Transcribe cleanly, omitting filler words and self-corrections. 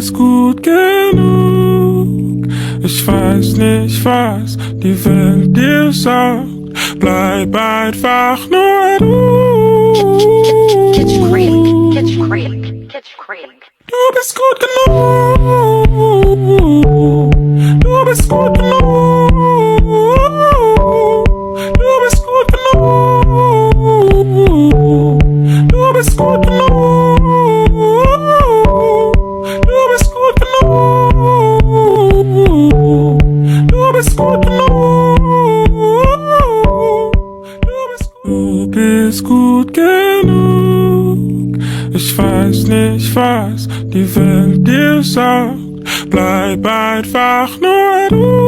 bist gut genug. Ich weiß nicht, was die Welt dir sagt. Bleib einfach nur du. Du bist gut genug. Du bist gut genug. Du bist gut genug. Du bist gut genug. Du bist gut genug. Du bist gut genug. Du bist gut genug. Ich weiß nicht, was die Welt dir sagt. Bleib einfach nur du.